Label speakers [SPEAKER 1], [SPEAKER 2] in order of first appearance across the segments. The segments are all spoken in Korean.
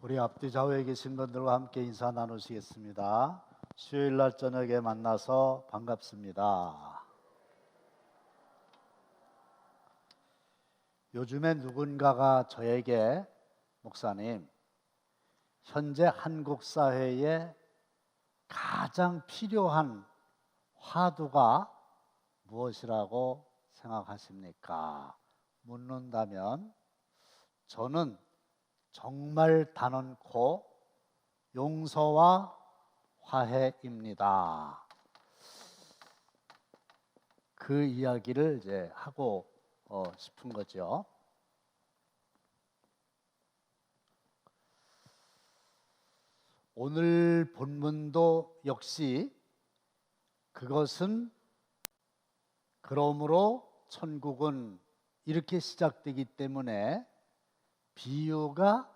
[SPEAKER 1] 우리 앞뒤 좌우에 계신 분들과 함께 인사 나누시겠습니다. 수요일 날 저녁에 만나서 반갑습니다. 요즘에 누군가가 저에게 목사님, 현재 한국 사회에 가장 필요한 화두가 무엇이라고 생각하십니까? 묻는다면 저는 정말 단언코 용서와 화해입니다. 그 이야기를 이제 하고 싶은 거죠. 오늘 본문도 역시 그것은 그러므로 천국은 이렇게 시작되기 때문에 비유가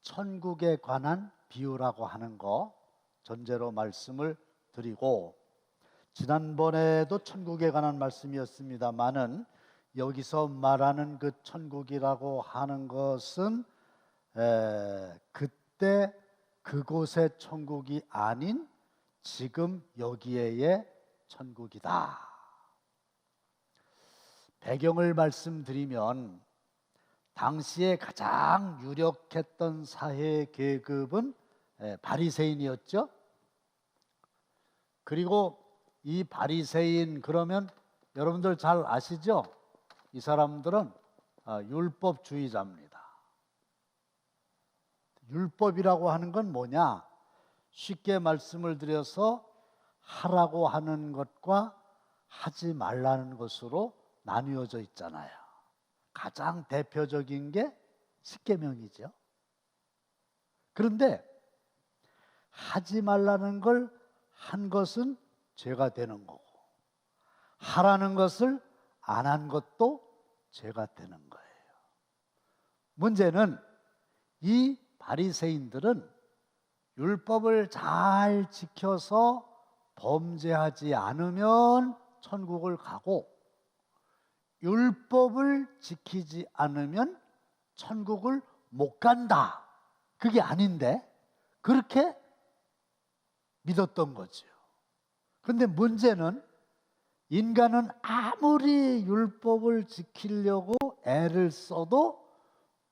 [SPEAKER 1] 천국에 관한 비유라고 하는 거 전제로 말씀을 드리고, 지난번에도 천국에 관한 말씀이었습니다마는 여기서 말하는 그 천국이라고 하는 것은 그때 그곳의 천국이 아닌 지금 여기에의 천국이다. 배경을 말씀드리면 당시에 가장 유력했던 사회 계급은 바리새인이었죠. 그리고 이 바리새인, 그러면 여러분들 잘 아시죠? 이 사람들은 율법주의자입니다. 율법이라고 하는 건 뭐냐? 쉽게 말씀을 드려서 하라고 하는 것과 하지 말라는 것으로 나뉘어져 있잖아요. 가장 대표적인 게 십계명이죠. 그런데 하지 말라는 걸 한 것은 죄가 되는 거고, 하라는 것을 안 한 것도 죄가 되는 거예요. 문제는 이 바리새인들은 율법을 잘 지켜서 범죄하지 않으면 천국을 가고, 율법을 지키지 않으면 천국을 못 간다. 그게 아닌데 그렇게 믿었던 거죠. 그런데 문제는 인간은 아무리 율법을 지키려고 애를 써도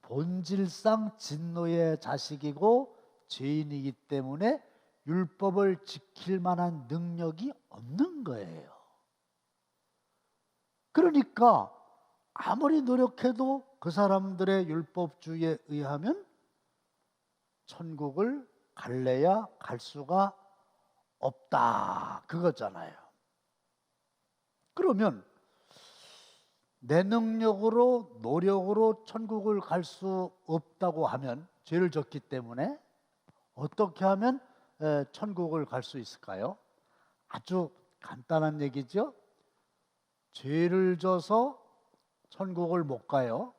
[SPEAKER 1] 본질상 진노의 자식이고 죄인이기 때문에 율법을 지킬 만한 능력이 없는 거예요. 그러니까 아무리 노력해도 그 사람들의 율법주의에 의하면 천국을 갈래야 갈 수가 없다, 그거잖아요. 그러면 내 능력으로, 노력으로 천국을 갈 수 없다고 하면, 죄를 졌기 때문에 어떻게 하면 천국을 갈 수 있을까요? 아주 간단한 얘기죠. 죄를 져서 천국을 못 가요.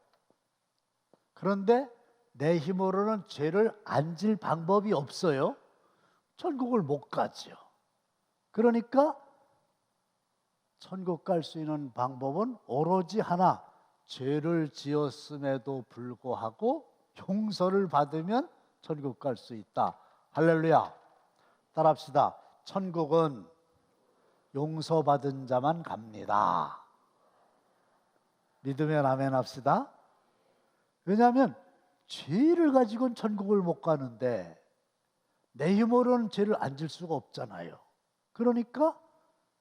[SPEAKER 1] 그런데 내 힘으로는 죄를 안 질 방법이 없어요. 천국을 못 가죠. 그러니까 천국 갈 수 있는 방법은 오로지 하나, 죄를 지었음에도 불구하고 용서를 받으면 천국 갈 수 있다. 할렐루야. 따라합시다. 천국은 용서받은 자만 갑니다. 믿으면 아멘 합시다. 왜냐하면 죄를 가지고는 천국을 못 가는데 내 힘으로는 죄를 안 질 수가 없잖아요. 그러니까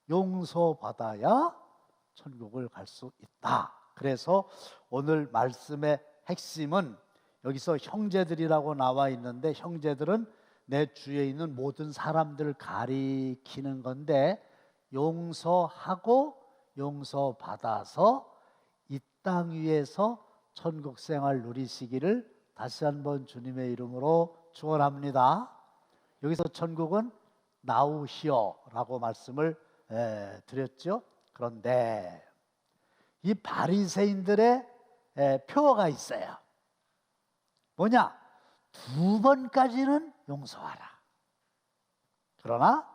[SPEAKER 1] 용서받아야 천국을 갈 수 있다. 그래서 오늘 말씀의 핵심은 여기서 형제들이라고 나와 있는데, 형제들은 내 주위에 있는 모든 사람들을 가리키는 건데, 용서하고 용서받아서 이 땅 위에서 천국 생활 누리시기를 다시 한번 주님의 이름으로 축원합니다. 여기서 천국은 now here라고 말씀을 드렸죠. 그런데 이 바리새인들의 표어가 있어요. 뭐냐? 2번까지는 용서하라. 그러나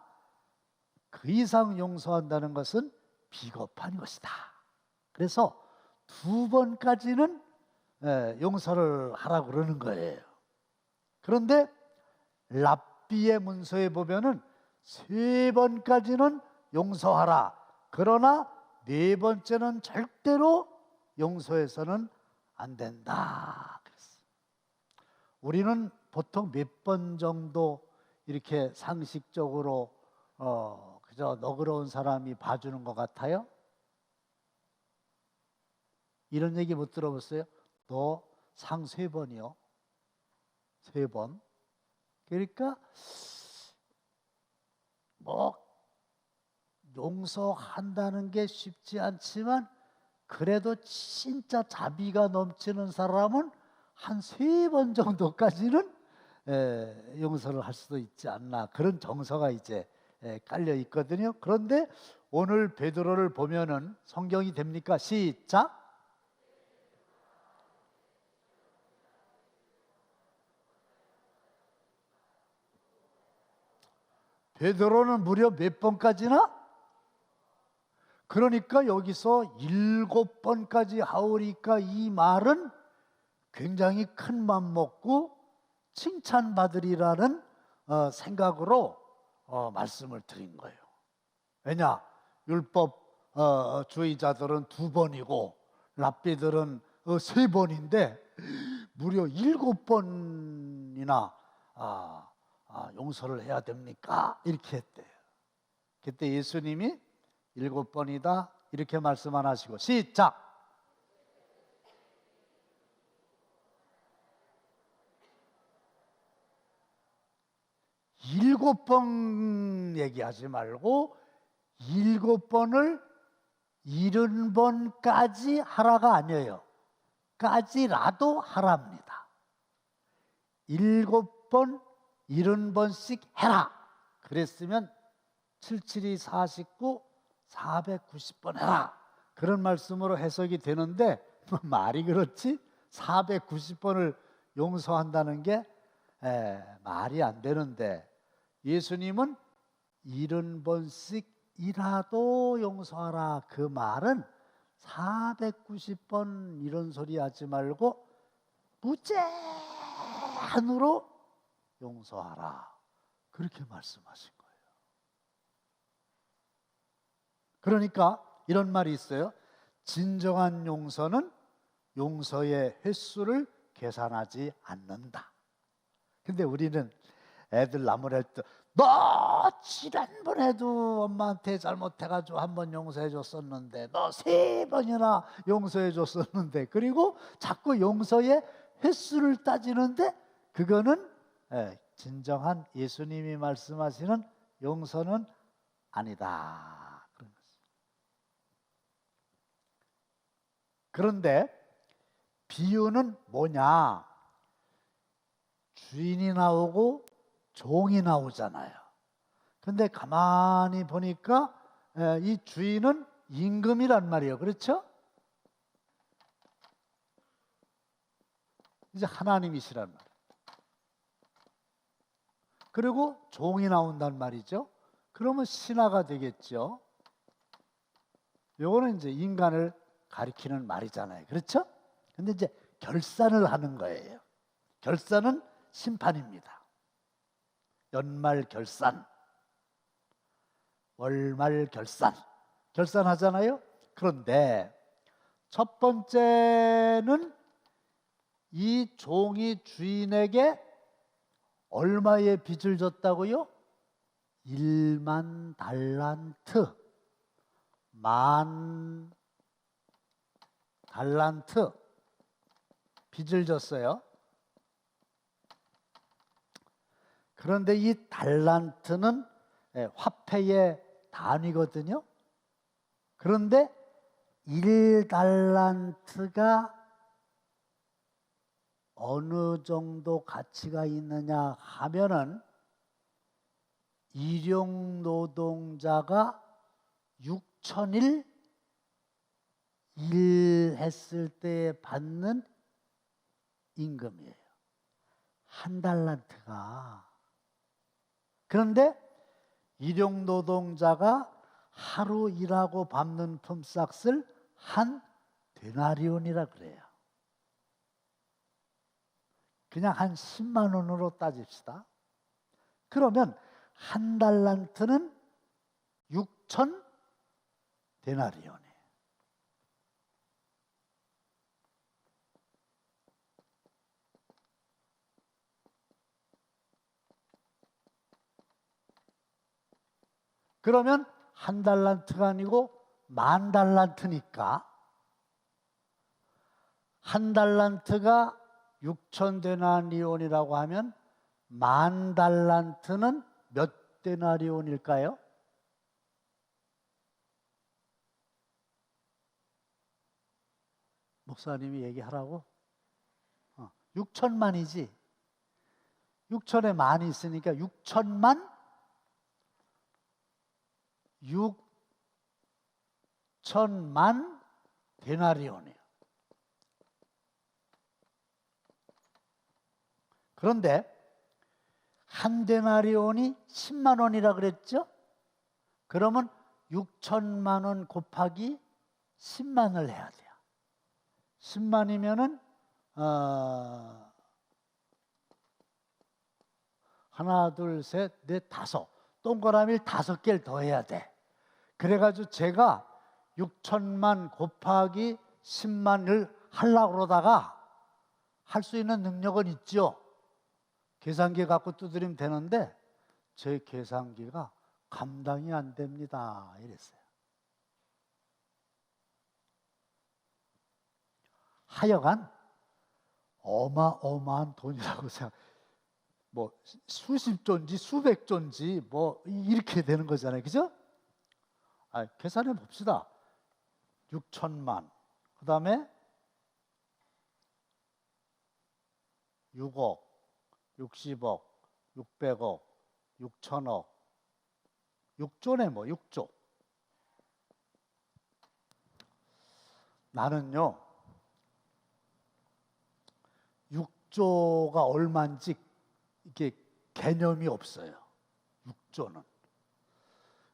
[SPEAKER 1] 그 이상 용서한다는 것은 비겁한 것이다. 그래서 2번까지는 용서를 하라고 그러는 거예요. 그런데 랍비의 문서에 보면은 3번까지는 용서하라. 그러나 4번째는 절대로 용서해서는 안 된다. 그랬어요. 우리는 보통 몇 번 정도 이렇게 상식적으로 그저 너그러운 사람이 봐주는 것 같아요? 이런 얘기 못 들어봤어요? 너 상 3번이요. 3번. 그러니까 뭐 용서한다는 게 쉽지 않지만 그래도 진짜 자비가 넘치는 사람은 한 3번 정도까지는 용서를 할 수도 있지 않나, 그런 정서가 이제 깔려 있거든요. 그런데 오늘 베드로를 보면은 성경이 됩니까? 시작. 베드로는 무려 몇 번까지나? 그러니까 여기서 7번까지 하오리까 이 말은 굉장히 큰 맘 먹고 칭찬받으리라는 생각으로 말씀을 드린 거예요. 왜냐? 율법 주의자들은 2번이고 랍비들은 3번인데 무려 7번이나 용서를 해야 됩니까? 이렇게 했대요. 그때 예수님이 7번이다 이렇게 말씀 안 하시고 시작. 7번 얘기하지 말고 7번을 70번까지 하라가 아니에요. 까지라도 하랍니다. 7번 70번씩 해라. 그랬으면 77이 49, 490번 해라. 그런 말씀으로 해석이 되는데 말이 그렇지 490번을 용서한다는 게 말이 안 되는데 예수님은 70번씩이라도 용서하라. 그 말은 490번 이런 소리 하지 말고 무제한으로 용서하라. 그렇게 말씀하신 거예요. 그러니까 이런 말이 있어요. 진정한 용서는 용서의 횟수를 계산하지 않는다. 근데 우리는 애들 나무랄 때 너 지난번에도 엄마한테 잘못해가지고 1번 용서해 줬었는데 너 3번이나 용서해 줬었는데 그리고 자꾸 용서의 횟수를 따지는데 그거는 진정한 예수님이 말씀하시는 용서는 아니다. 그런 거죠. 그런데 비유는 뭐냐? 주인이 나오고 종이 나오잖아요. 근데 가만히 보니까 이 주인은 임금이란 말이에요. 그렇죠? 이제 하나님이시란 말이에요. 그리고 종이 나온단 말이죠. 그러면 신하가 되겠죠. 요거는 이제 인간을 가리키는 말이잖아요. 그렇죠? 근데 이제 결산을 하는 거예요. 결산은 심판입니다. 연말 결산, 월말 결산, 결산하잖아요. 그런데 첫 번째는 이 종이 주인에게 얼마의 빚을 졌다고요? 1만 달란트, 1만 달란트 빚을 졌어요. 그런데 이 달란트는 화폐의 단위거든요. 그런데 1달란트가 어느 정도 가치가 있느냐 하면은 일용 노동자가 6,000일 일했을 때 받는 임금이에요. 1달란트가. 그런데 일용 노동자가 하루 일하고 받는 품삯을 한 데나리온이라 그래요. 그냥 한 10만 원으로 따집시다. 그러면 한 달란트는 6천 데나리온이에요. 그러면 한 달란트가 아니고 만 달란트니까 한 달란트가 6천 데나리온이라고 하면 만 달란트는 몇 데나리온일까요? 목사님이 얘기하라고? 6천만이지. 6천에 만이 있으니까 6천만 6천만 데나리온이에요. 그런데 한 데나리온이 10만 원이라 그랬죠? 그러면 6천만 원 곱하기 10만을 해야 돼요. 10만이면은 하나, 둘, 셋, 넷, 다섯. 동그라미를 5개를 더 해야 돼. 그래가지고 제가 6천만 곱하기 10만을 하려고 그러다가 할 수 있는 능력은 있죠. 계산기 갖고 두드리면 되는데 제 계산기가 감당이 안 됩니다. 이랬어요. 하여간 어마어마한 돈이라고 생각. 뭐 수십 조인지 수백 조인지 뭐 이렇게 되는 거잖아요. 그죠? 계산해 봅시다. 6천만. 그 다음에 6억, 60억, 600억, 6천억, 6조네 뭐 6조. 나는요 6조가 얼마인지 이게 개념이 없어요. 6조는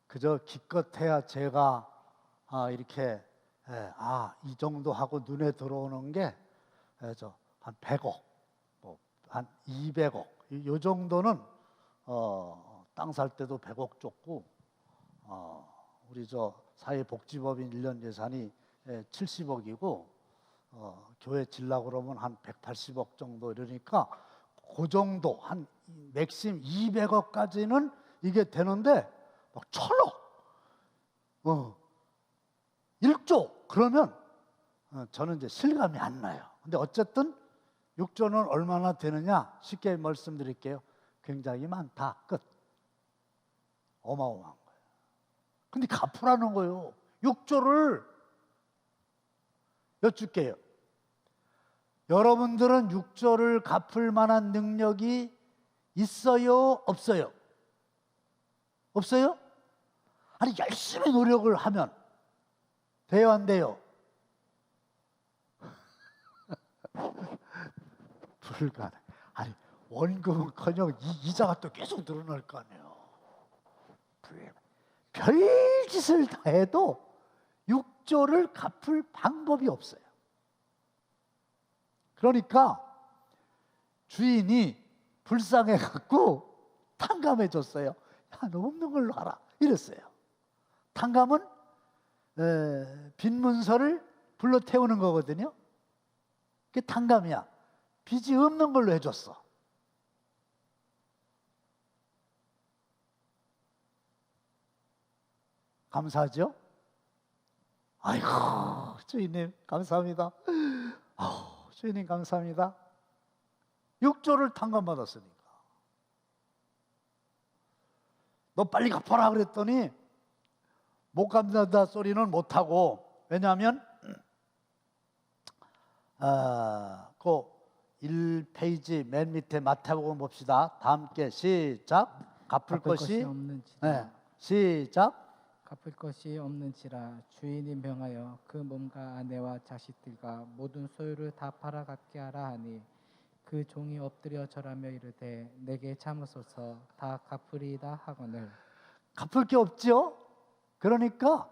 [SPEAKER 1] 그저 기껏해야 제가 이렇게 이 정도 하고 눈에 들어오는 게 한 100억, 뭐 한 200억 이 정도는 땅 살 때도 100억 줬고 우리 사회복지법인 1년 예산이 70억이고 교회 질라고 그러면 한 180억 정도 이러니까 그 정도 한 맥심 200억까지는 이게 되는데 막 1000억 1조 그러면 저는 이제 실감이 안 나요. 근데 어쨌든 6조는 얼마나 되느냐 쉽게 말씀드릴게요. 굉장히 많다. 끝. 어마어마한 거예요. 근데 갚으라는 거예요. 6조를 여쭐게요. 여러분들은 6조를 갚을 만한 능력이 있어요? 없어요? 없어요? 아니 열심히 노력을 하면 돼요? 안 돼요? 불가능. 아니 원금은커녕 이자가 또 계속 늘어날 거 아니에요. 별짓을 다 해도 6조를 갚을 방법이 없어요. 그러니까 주인이 불쌍해갖고 탕감해 줬어요. 야, 너 없는 걸로 하라 이랬어요. 탕감은 빈 문서를 불러 태우는 거거든요. 그게 탕감이야. 빚이 없는 걸로 해줬어. 감사하죠? 아이고 주인님 감사합니다. 주인님 감사합니다. 6조를 탕감받았으니까. 너 빨리 갚아라 그랬더니 못 갚는다 소리는 못하고, 왜냐하면 그 1페이지 맨 밑에 마태복음 봅시다. 다 함께 시작. 갚을 것이 없는지라. 시작.
[SPEAKER 2] 갚을 것이 없는지라 주인이 명하여 그 몸과 아내와 자식들과 모든 소유를 다 팔아 갚게 하라 하니 그 종이 엎드려 절하며 이르되 내게 참으소서 다 갚으리이다 하거늘.
[SPEAKER 1] 갚을 게 없죠. 그러니까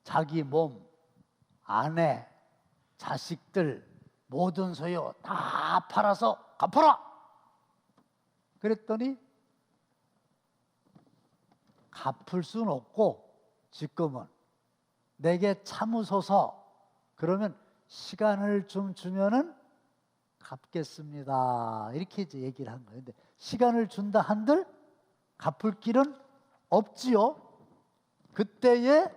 [SPEAKER 1] 자기 몸, 아내, 자식들 모든 소유 다 팔아서 갚아라. 그랬더니 갚을 수는 없고 지금은 내게 참으소서. 그러면 시간을 좀 주면은 갚겠습니다. 이렇게 이제 얘기를 한 거예요. 근데 시간을 준다 한들 갚을 길은 없지요. 그때에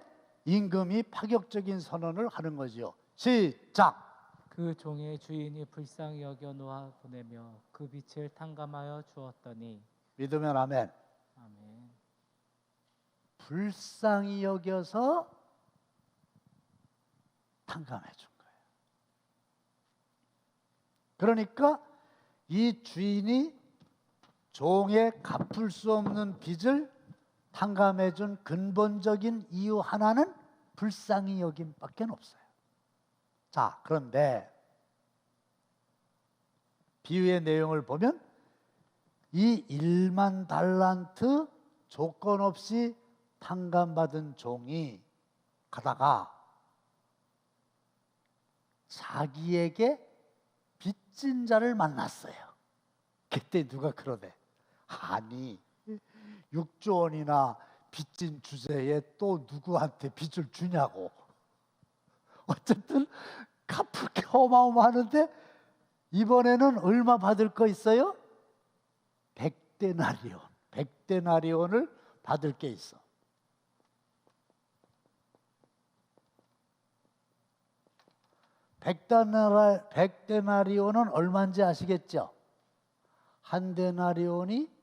[SPEAKER 1] 임금이 파격적인 선언을 하는 거지요. 시작.
[SPEAKER 2] 그 종의 주인이 불쌍히 여겨 놓아 보내며 그 빛을 탕감하여 주었더니.
[SPEAKER 1] 믿으면 아멘.
[SPEAKER 2] 아멘.
[SPEAKER 1] 불쌍히 여겨서 탕감해 준 거예요. 그러니까 이 주인이 종의 갚을 수 없는 빚을 탕감해 준 근본적인 이유 하나는 불쌍히 여김밖에 없어요. 자, 그런데 비유의 내용을 보면 이 1만 달란트 조건 없이 탕감받은 종이 가다가 자기에게 빚진 자를 만났어요. 그때 누가 그러대. 아니 6조 원이나 빚진 주제에 또 누구한테 빚을 주냐고. 어쨌든 갚을 게 어마어마하는데 이번에는 얼마 받을 거 있어요? 100데나리온. 100데나리온을 받을 게 있어. 백데나리온은 얼마인지 아시겠죠? 한 데나리온이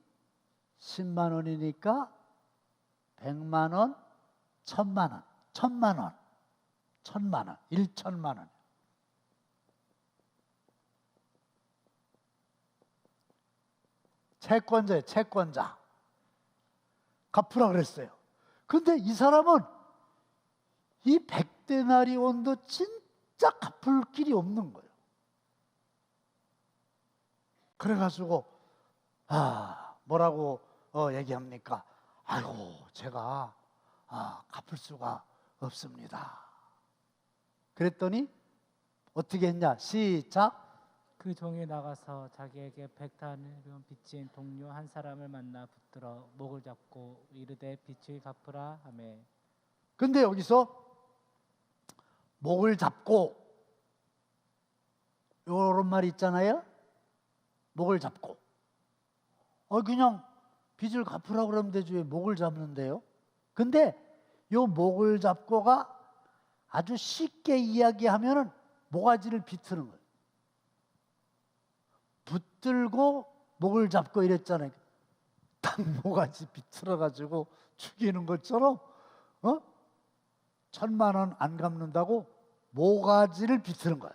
[SPEAKER 1] 10만 원이니까 100만 원, 1000만 원, 1000만 원, 1000만 원, 1000만 원. 채권자예요, 채권자. 갚으라 그랬어요. 근데 이 사람은 이 100데나리온도 진짜 갚을 길이 없는 거예요. 그래가지고 뭐라고 얘기합니까? 아이고 제가 갚을 수가 없습니다. 그랬더니 어떻게 했냐? 시작.
[SPEAKER 2] 그 종이 나가서 자기에게 100데나리온 빚진 동료 한 사람을 만나 붙들어 목을 잡고 이르되 빚을 갚으라 하매.
[SPEAKER 1] 근데 여기서 목을 잡고 이런 말이 있잖아요. 목을 잡고. 그냥 빚을 갚으라고 그러면 되지 왜 목을 잡는데요? 근데 요 목을 잡고가 아주 쉽게 이야기하면은 모가지를 비트는 거예요. 붙들고 목을 잡고 이랬잖아요. 딱 모가지 비틀어가지고 죽이는 것처럼 1000만 원 안 갚는다고 모가지를 비트는 거예요.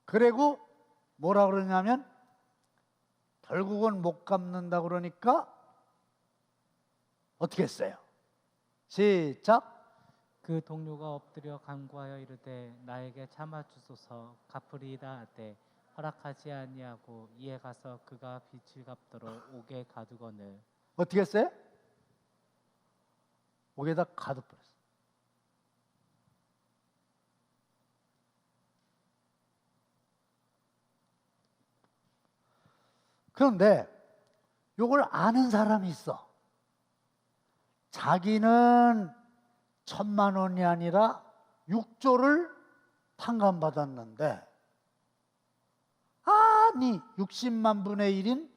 [SPEAKER 1] 그리고 뭐라 그러냐면 결국은 못 갚는다 그러니까 어떻게 했어요? 시작.
[SPEAKER 2] 그 동료가 엎드려 간구하여 이르되 나에게 참아 주소서 갚으리이다 하되 허락하지 아니하고 이에 가서 그가 빚을 갚도록 옥에 가두거늘.
[SPEAKER 1] 어떻게 했어요? 옥에다 가둬버렸어요. 그런데 이걸 아는 사람이 있어. 자기는 1000만 원이 아니라 6조를 탕감받았는데 아니 60만 분의 1인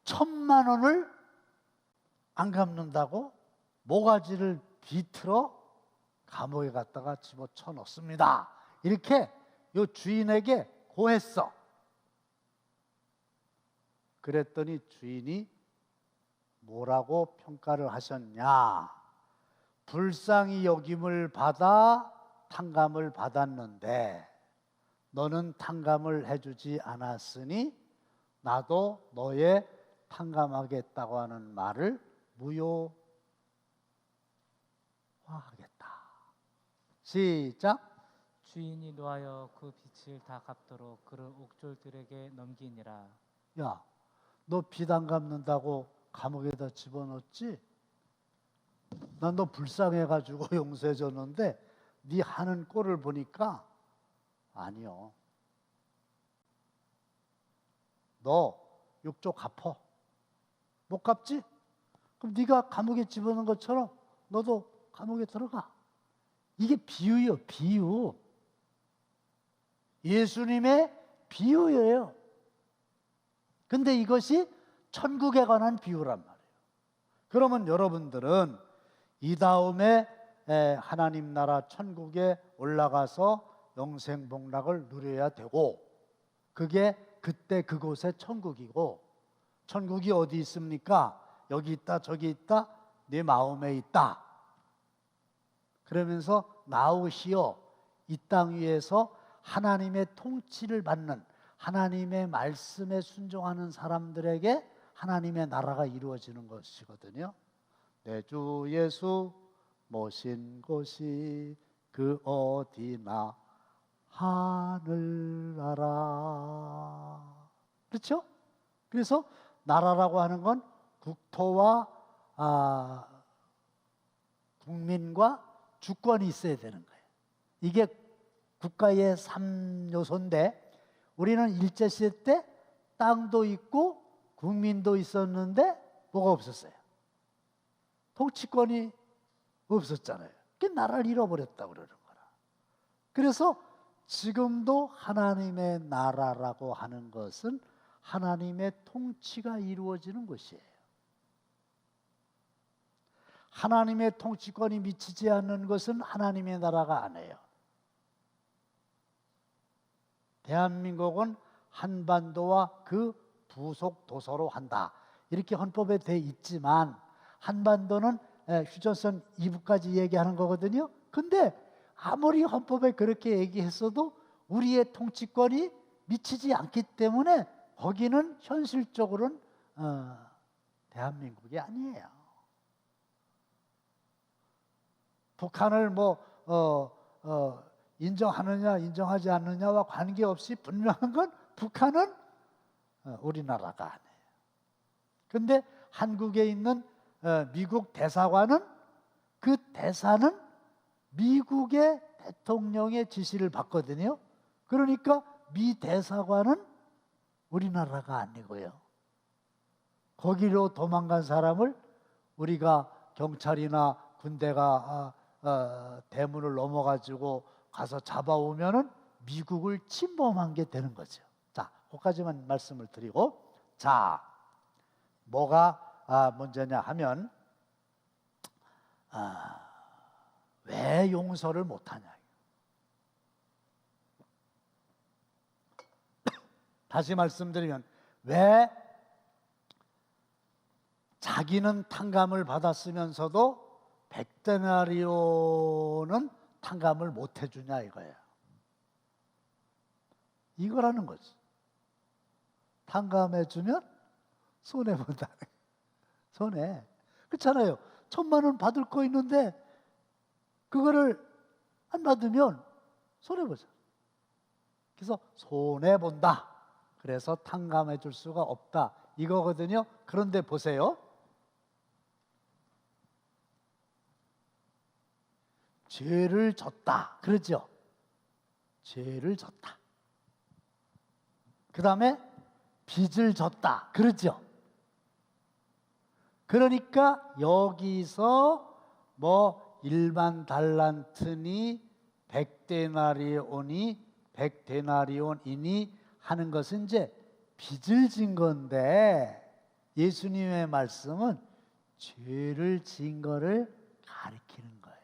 [SPEAKER 1] 1000만 원을 안 갚는다고 모가지를 비틀어 감옥에 갔다가 집어쳐 넣습니다. 이렇게 요 주인에게 고했어. 그랬더니 주인이 뭐라고 평가를 하셨냐? 불쌍히 여김을 받아 탕감을 받았는데 너는 탕감을 해주지 않았으니 나도 너의 탕감하겠다고 하는 말을 무효화하겠다. 시작.
[SPEAKER 2] 주인이 노하여 그 빚을 다 갚도록 그를 옥졸들에게 넘기니라.
[SPEAKER 1] 야, 너 빚 안 갚는다고 감옥에다 집어넣었지? 난 너 불쌍해가지고 용서해줬는데 네 하는 꼴을 보니까 아니요. 너 6조 갚어. 못 갚지? 그럼 네가 감옥에 집어넣은 것처럼 너도 감옥에 들어가. 이게 비유예요. 비유. 예수님의 비유예요. 근데 이것이 천국에 관한 비유란 말이에요. 그러면 여러분들은 이 다음에 하나님 나라 천국에 올라가서 영생복락을 누려야 되고, 그게 그때 그곳의 천국이고, 천국이 어디 있습니까? 여기 있다 저기 있다, 네 마음에 있다. 그러면서 나오시어 이 땅 위에서 하나님의 통치를 받는, 하나님의 말씀에 순종하는 사람들에게 하나님의 나라가 이루어지는 것이거든요. 내 주 예수 모신 곳이 그 어디나 하늘나라. 그렇죠? 그래서 나라라고 하는 건 국토와 국민과 주권이 있어야 되는 거예요. 이게 국가의 3요소인데, 우리는 일제시대 때 땅도 있고 국민도 있었는데 뭐가 없었어요? 통치권이 없었잖아요. 그 나라를 잃어버렸다고 그러는 거라. 그래서 지금도 하나님의 나라라고 하는 것은 하나님의 통치가 이루어지는 것이에요. 하나님의 통치권이 미치지 않는 것은 하나님의 나라가 아니에요. 대한민국은 한반도와 그 부속 도서로 한다, 이렇게 헌법에 돼 있지만, 한반도는 휴전선 2부까지 얘기하는 거거든요. 근데 아무리 헌법에 그렇게 얘기했어도 우리의 통치권이 미치지 않기 때문에 거기는 현실적으로는 대한민국이 아니에요. 북한을 인정하느냐 인정하지 않느냐와 관계없이 분명한 건 북한은 우리나라가 아니에요. 그런데 한국에 있는 미국 대사관은, 그 대사는 미국의 대통령의 지시를 받거든요. 그러니까 미 대사관은 우리나라가 아니고요. 거기로 도망간 사람을 우리가 경찰이나 군대가 대문을 넘어가지고 가서 잡아오면은 미국을 침범한 게 되는 거죠. 자, 거기까지만 말씀을 드리고, 자, 뭐가 문제냐 하면, 왜 용서를 못하냐. 다시 말씀드리면, 왜 자기는 탕감을 받았으면서도 백데나리온은 탕감을 못 해주냐 이거예요. 이거라는 거지. 탕감해주면 손해본다. 손해. 그렇잖아요. 1,000만 원 받을 거 있는데 그거를 안 받으면 손해보죠. 그래서 손해본다. 그래서 탕감해 줄 수가 없다, 이거거든요. 그런데 보세요. 죄를 졌다, 그러죠. 죄를 졌다. 그 다음에 빚을 졌다, 그러죠. 그러니까 여기서 일만 달란트니 100데나리온이니 하는 것은 이제 빚을 진 건데, 예수님의 말씀은 죄를 진 거를 가리키는 거예요.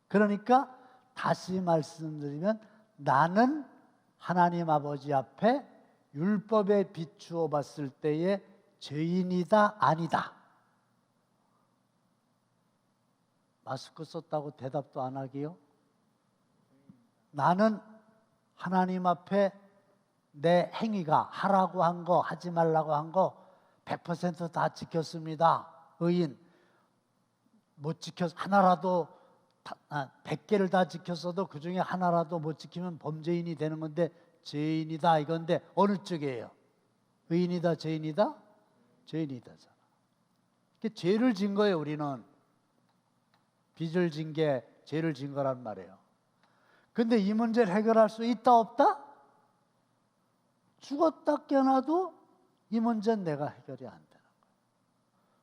[SPEAKER 1] 그러니까 다시 말씀드리면, 나는 하나님 아버지 앞에 율법에 비추어 봤을 때에 죄인이다 아니다. 마스크 썼다고 대답도 안 하게요? 나는 하나님 앞에 내 행위가 하라고 한 거, 하지 말라고 한 거 100% 다 지켰습니다. 의인. 못 지켜서 하나라도, 100개를 다 지켰어도 그 중에 하나라도 못 지키면 범죄인이 되는 건데 죄인이다 이건데, 어느 쪽이에요? 의인이다 죄인이다? 죄인이다잖아. 죄를 진 거예요. 우리는 빚을 진 게 죄를 진 거란 말이에요. 근데 이 문제를 해결할 수 있다 없다? 죽었다 깨어나도 이 문제는 내가 해결이 안 되는 거예요.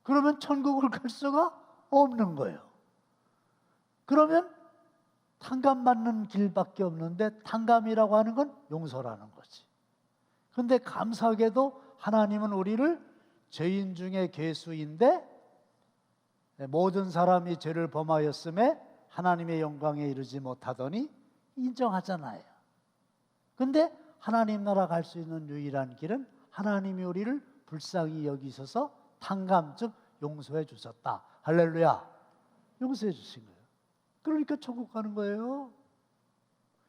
[SPEAKER 1] 그러면 천국을 갈 수가 없는 거예요. 그러면 탕감받는 길밖에 없는데, 탕감이라고 하는 건 용서라는 거지. 근데 감사하게도 하나님은 우리를 죄인 중에 괴수인데 모든 사람이 죄를 범하였음에 하나님의 영광에 이르지 못하더니 인정하잖아요. 근데 하나님 나라 갈 수 있는 유일한 길은 하나님이 우리를 불쌍히 여기셔서 탕감, 즉 용서해 주셨다. 할렐루야. 용서해 주신 거예요. 그러니까 천국 가는 거예요.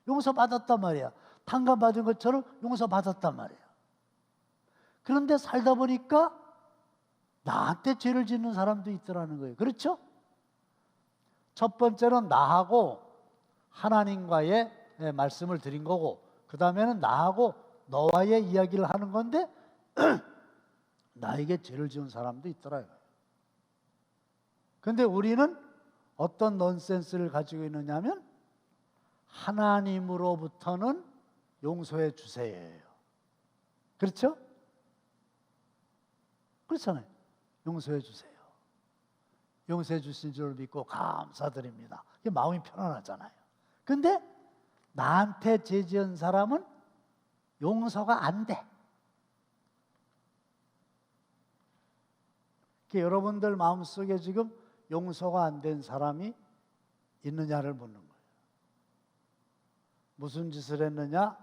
[SPEAKER 1] 용서 받았단 말이야. 탕감 받은 것처럼 용서 받았단 말이야. 그런데 살다 보니까 나한테 죄를 짓는 사람도 있더라는 거예요. 그렇죠? 첫 번째는 나하고 하나님과의 말씀을 드린 거고, 그 다음에는 나하고 너와의 이야기를 하는 건데 나에게 죄를 지은 사람도 있더라고요. 그런데 우리는 어떤 넌센스를 가지고 있느냐 하면 하나님으로부터는 용서해 주세요. 그렇죠? 그렇잖아요. 용서해 주세요. 용서해 주신 줄 믿고 감사드립니다. 이게 마음이 편안하잖아요. 근데 나한테 죄 지은 사람은 용서가 안 돼. 여러분들 마음속에 지금 용서가 안 된 사람이 있느냐를 묻는 거예요. 무슨 짓을 했느냐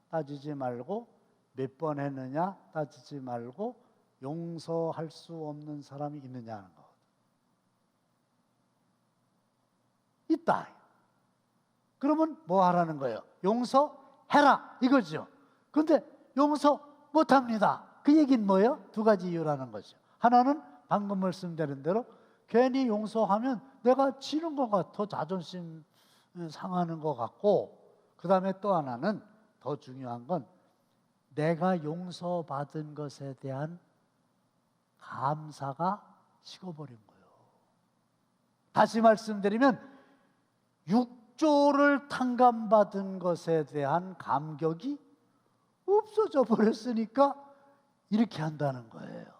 [SPEAKER 1] 따지지 말고, 몇 번 했느냐 따지지 말고, 용서할 수 없는 사람이 있느냐는 거거든. 있다. 그러면 뭐 하라는 거예요? 용서해라 이거죠. 근데 용서 못합니다. 그 얘기는 뭐예요? 두 가지 이유라는 거죠. 하나는 방금 말씀드린 대로 괜히 용서하면 내가 지는 것 같아. 자존심 상하는 것 같고, 그 다음에 또 하나는 더 중요한 건 내가 용서받은 것에 대한 감사가 식어버린 거예요. 다시 말씀드리면 6조를 탕감받은 것에 대한 감격이 없어져 버렸으니까 이렇게 한다는 거예요.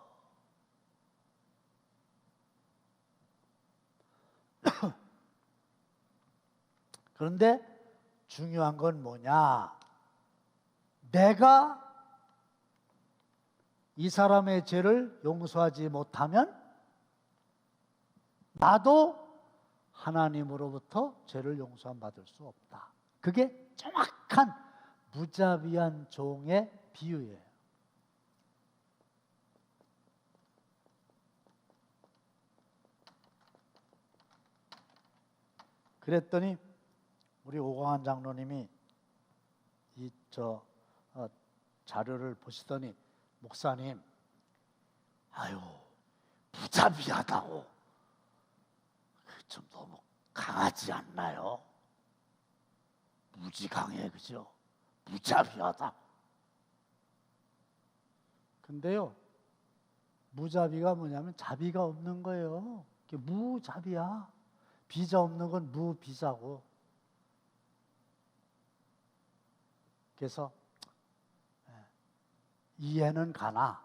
[SPEAKER 1] 그런데 중요한 건 뭐냐? 내가 이 사람의 죄를 용서하지 못하면 나도 하나님으로부터 죄를 용서받을 수 없다. 그게 정확한 무자비한 종의 비유예요. 그랬더니 우리 오광환 장로님이 자료를 보시더니, 목사님, 아유 무자비하다고 좀 너무 강하지 않나요? 무지강해, 그죠? 무자비하다. 근데요, 무자비가 뭐냐면 자비가 없는 거예요. 무자비야. 비자 없는 건 무비자고. 그래서 이해는 가나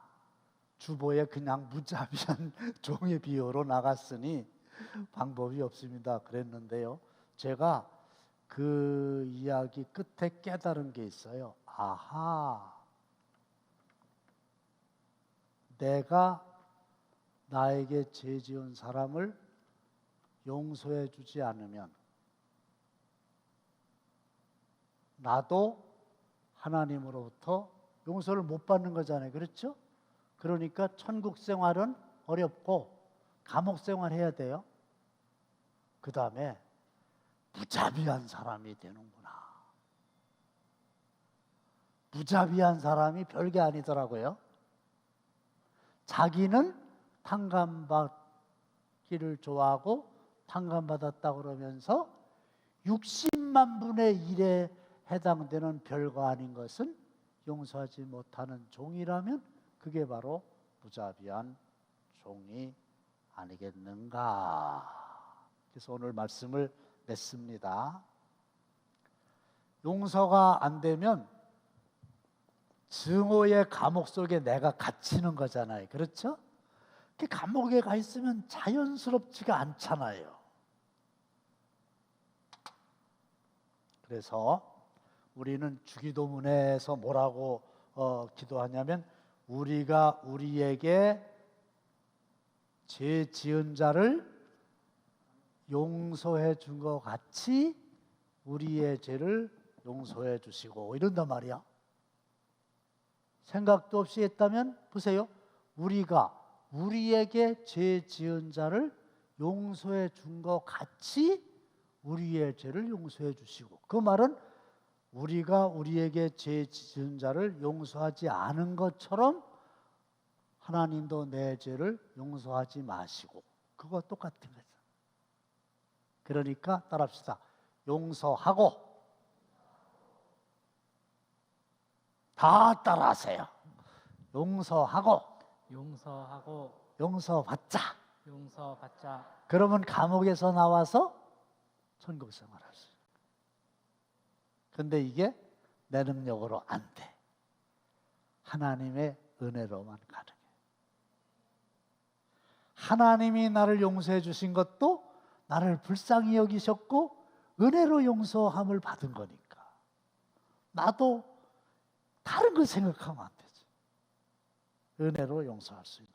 [SPEAKER 1] 주보에 그냥 무자비한 종의 비유로 나갔으니 방법이 없습니다 그랬는데요, 제가 그 이야기 끝에 깨달은 게 있어요. 아하, 내가 나에게 죄 지은 사람을 용서해 주지 않으면 나도 하나님으로부터 용서를 못 받는 거잖아요. 그렇죠? 그러니까 천국 생활은 어렵고 감옥 생활해야 돼요. 그 다음에 무자비한 사람이 되는구나. 무자비한 사람이 별게 아니더라고요. 자기는 탕감받기를 좋아하고 탕감받았다 그러면서 60만 분의 1에 해당되는 별거 아닌 것은 용서하지 못하는 종이라면 그게 바로 무자비한 종이 아니겠는가. 그래서 오늘 말씀을 맺습니다. 용서가 안 되면 증오의 감옥 속에 내가 갇히는 거잖아요. 그렇죠? 그 감옥에 가 있으면 자연스럽지가 않잖아요. 그래서 우리는 주기도문에서 뭐라고 기도하냐면, 우리가 우리에게 죄 지은 자를 용서해 준 것 같이 우리의 죄를 용서해 주시고, 이런단 말이야. 생각도 없이 했다면 보세요. 우리가 우리에게 죄 지은 자를 용서해 준 것 같이 우리의 죄를 용서해 주시고, 그 말은 우리가 우리에게 죄 지은 자를 용서하지 않은 것처럼 하나님도 내 죄를 용서하지 마시고, 그거 똑같은 거죠. 그러니까 따라합시다. 용서하고. 다 따라하세요. 용서하고
[SPEAKER 2] 용서하고
[SPEAKER 1] 용서받자.
[SPEAKER 2] 용서받자.
[SPEAKER 1] 그러면 감옥에서 나와서 천국 생활할 수 있어요. 근데 이게 내 능력으로 안 돼. 하나님의 은혜로만 가능해. 하나님이 나를 용서해 주신 것도 나를 불쌍히 여기셨고 은혜로 용서함을 받은 거니까 나도 다른 걸 생각하면 안 되지. 은혜로 용서할 수 있는.